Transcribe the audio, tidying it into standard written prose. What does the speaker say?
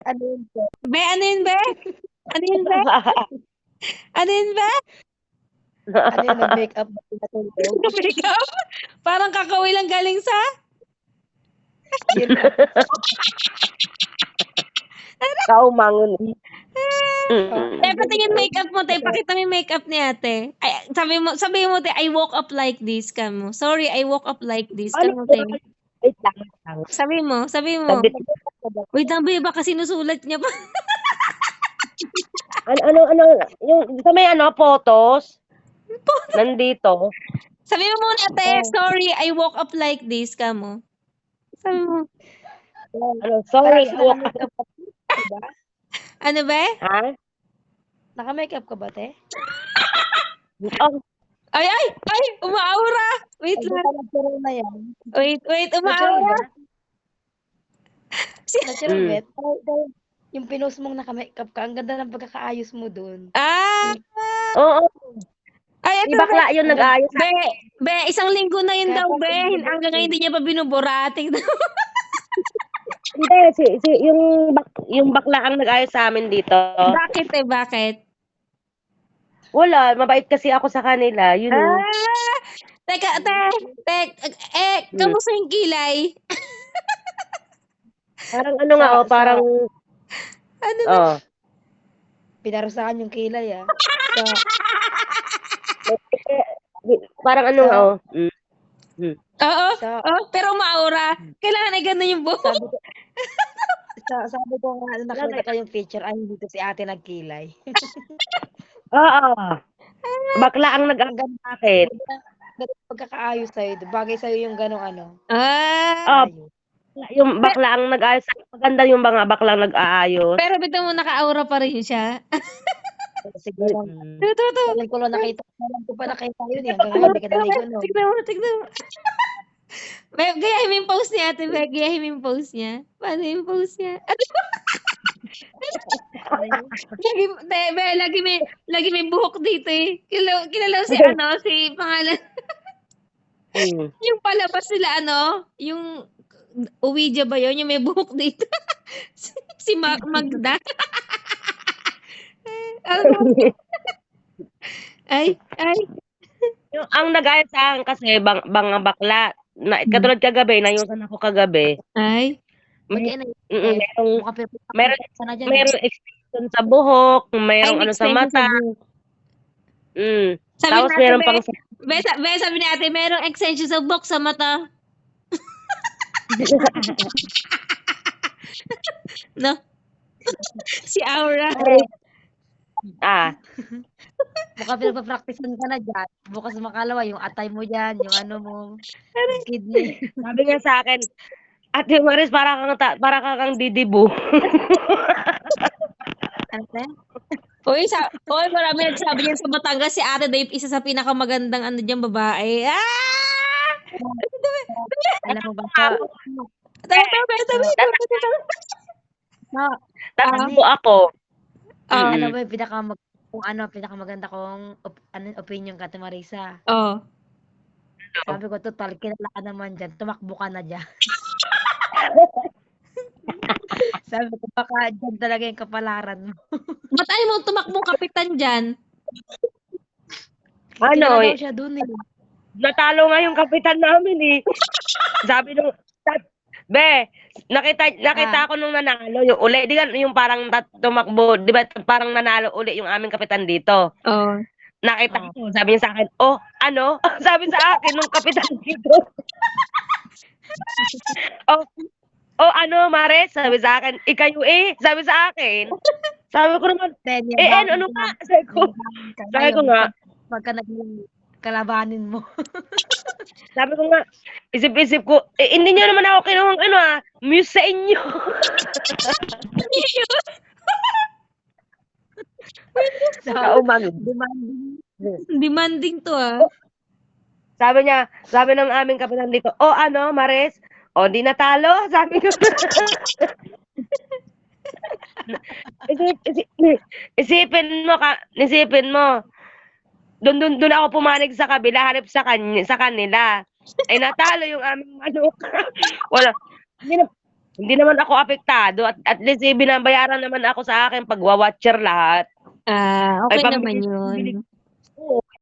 Ano yun po? Be, ano yun, be? Ano yun, be? Ano yun, be? Ano yun, nag-makeup ba natulog? Makeup? Parang kakauwi lang galing sa... Yun lang. Kaumangon. Te, patingin makeup mo, te. Pakita mo yung makeup ni ate. Ay, sabi mo, te, I woke up like this, kamo. Sorry, I woke up like this, Ano kamo, po? te. Wait lang. Sabi mo. Sabi, Wait lang, be, baka sinusulat niya pa. ano, yung sa may photos, nandito. Sabi mo muna, te, sorry, I woke up like this, kamo. Sabi mo. Sorry. Naka-makeup ka ba? Ano, be? Ha? Naka-makeup ka ba, te? Oh, Ay, umaaura. Wait Hindi lang. ka natural na yan. Wait, Natural umaaura. ba? Natural ba? Yung pinost mong naka-makeup ka, ang ganda ng pagkakaayos mo dun. Ah! oo. Ay, Di ito, bakla yun nag-ayos. Be, isang linggo na yun Kaya daw, pa- be. Hanggang ngayon hindi niya pa binubura. Tingnan mo. Hindi, yung bakla ang nag-ayos sa amin dito. Bakit, bakit? Wala, mabait kasi ako sa kanila. Yun. Ah! Teka, kamusta yung kilay? Parang ano nga, parang, Ano ba? Pinarusahan yung kilay, ah. parang ano nga, Oo, Sa- pero umaura. Kailangan ay ganun yung buhok. sabi ko nga, nung nakita ko yung picture, ay, dito si ate nagkilay. Oo. Bakla ang nag-ayos sa akin. Ganda pagkakaayos sa'yo. Bagay sa'yo yung ganong ano. Ah! Ayos. Yung bakla ang nag-ayos sa akin. Maganda yung mga baklang nag-aayos. Pero bito mo, naka-aura pa rin siya. Siguro, Tuto. alam ko lang nakita. Alam ko pa nakita yun eh. Hanggang ngayon, hindi ka naligo, no? Tignan mo. Be, gayahin mo yung pose niya, ate. Be, gayahin mo yung pose niya. Paano yung pose niya? Lagi may buhok dito eh. Kilala si pangalan. Yung palabas sila, yung Ouija ba yun? Yung may buhok dito. si Magda. Ay. Yung, ang nag-ayos sa akin kasi, mga bakla. Katulad kagabi, nayusan ako kagabi. Ay. Merong extension sa buhok, merong sa mata. Tapos meron pang... Sabi ni ate, merong extension sa buhok sa mata. No? Si Aura. Mukhang pinagpa-practicean ka na dyan. Bukas makalawa, yung atay mo dyan, yung ano mo, kidney. Sabi niya sa akin, Ate Maris, para kang didibu. Ano ba? Marami nagsabi niyan sa Batangas, si Ate Dave, isa sa pinakamagandang babae. Alam mo ba sa... Tatakbo ako. Ano ba yung pinakamaganda kong opinion ka, Marisa? Oo. Sabi ko, total, kilala ka naman dyan. Tumakbo ka na dyan. Sabi ko, baka dyan talaga yung kapalaran mo. Ba't ayaw mo tumakbong kapitan dyan? Kilala daw siya dun eh. Natalo nga yung kapitan namin eh. Sabi nung, Be, nakita ko nung nanalo yung uli. Di ba yung parang tumakbo, di ba parang nanalo uli yung aming kapitan dito. Oo. Nakita ko, sabi niya sa akin, ano? Sabi sa akin nung kapitan dito. Ano, Mares? Sabi sa akin, ikayo sabi sa akin. Sabi ko naman, ano ka? Sabi ko nga, pagka naging kalabanin mo. Sabi ko nga, isip-isip ko, hindi nyo naman ako kinuhang muse sa inyo. Demanding to Sabi ng aming kapitan dito, ano, Mares? Di natalo? Sabi ko. Isipin mo, doon ako pumanig sa kabila, harap sa kanila. Ay natalo yung aming manok. Wala. Hindi naman ako apektado at least binabayaran naman ako sa akin pagwa-watcher lahat. Okay Ay, naman pambili yun.